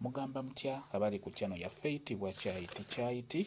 mugamba mutya abali ku channel yaffe eyitibwa Kyayiti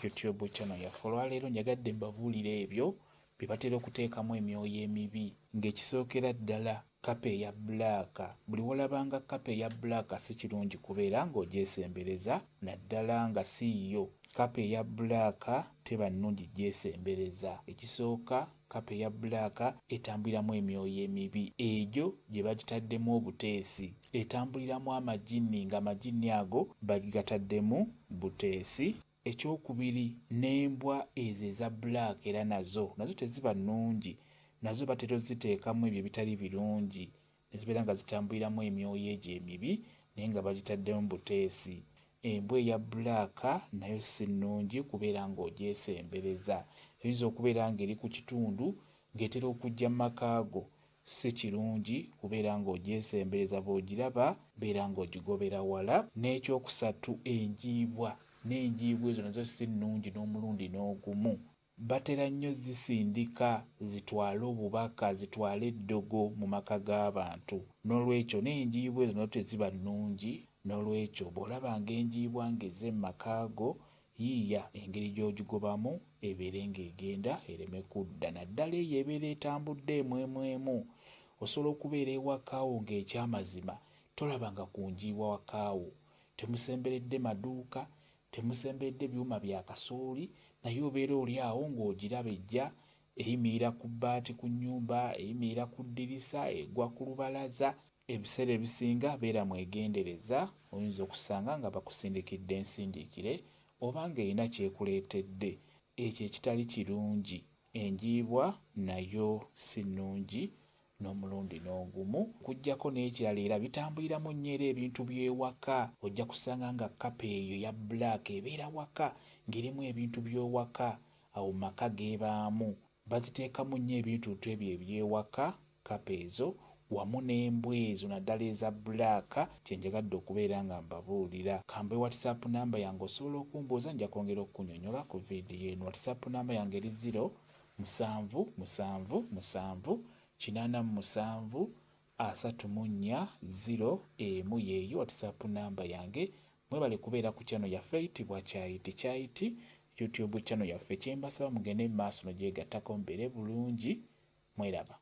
YouTube channel yaffe. Olwaleero njagadde mbabuulire ebyo bye batera okuteekamu emyoyo emibi, ng'ekisookera ddala kapa eya bbulaaka. Buli wolabanga kapa eya bbulaaka si kirungi kubeera ng'ogyesembereza, naddala nga siiyo. Kapa eya bbulaaka teba nnungi gyesembereza. Ekisooka, kapa eya bbulaaka etambuliramu emyoyo emibi, egyo gye bagitaddemu obuteesi, etambuliramu amajini, ng'amajini ago bagataddemu buteesi. Ekyokubiri, n'embwa ezo eza bbulaaka era nazo teziba nnungi, nazo batera oziteekamu ebyo ebitali birungi, nezibeera nga zitambuliramu emyoyo egyo emibi naye nga bagitaddemu buteesi. Embwa eya bbulaaka nayo si nnungi kubeera ng'ogyesembereza. Eyinza okubeera ng'eri ku kitundu ng'etera okujja mu maka go, si kirungi kubeera ng'ogyesembereza. Bw'ogiraba beera ng'ogigobera wala. N'ekyokusatu, enjiibwa. N'enjiibwa ezo nazo si nnungi n'omulundi n'ogumu. Batera nnyo zisindika zitwale obubaka, zitwale eddogo mu maka g'abantu. N'olwekyo n'enjiibwa ezo nazo teziba nnungi. N'olwekyo bw'olabanga enjiibwa ng'ezze mu maka go, yiiya engeri gy'ogigobamu ebeere ng'egenda ereme kudda. Naddala eyo ebeera etambudde emwemu. Osobola okubeera ewakaawo ng'ekyamazima tolabanga ku njiibwa wakaawo. Temusemberedde maduuka, temusemberedde byuma bya kasooli, naye obeera oli awo ng'ogiraba ejja eyimirira ku bbaati ku nnyumba, eyimirira ku ddirisa, egwa ku lubalaza. Ebiseera ebisinga beera mwegendereza, oyinza okusanga nga bakusindikidde ensindikire oba ng'erina kyekuleetedde. Ekyo ekitali kirungi. Enjiibwa nayo si nnungi n'omulundi n'ogumu. Kujjako n'ekirala, era bitambuliramu nnyo era ebintu by'ewaka. Ojja kusanga nga kapa eyo ya bbulaaka ebeera waka ng'erimu ebintu by'ewaka, awo maka geebaamu. Baziteekamu nnyo ebintu ebyo eby'ewaka, kapa ezo, wamu n'embwa ezo naddala eza bbulaaka. Kyenjagadde okubeera nga mbabuulira. Kambe WhatsApp namba yange osobola okumbuuza, nja kwongera okukunyonyola ku viidiyo eno. WhatsApp namba yange eri 0777873401 yeeyo WhatsApp namba yange. Mwebale kubeera ku channel yaffe eyitibwa Kyayiti YouTube channel yaffe. Kyembasaba mugende mu maaso n'ogyegattako mubeere bulungi. Mweraba.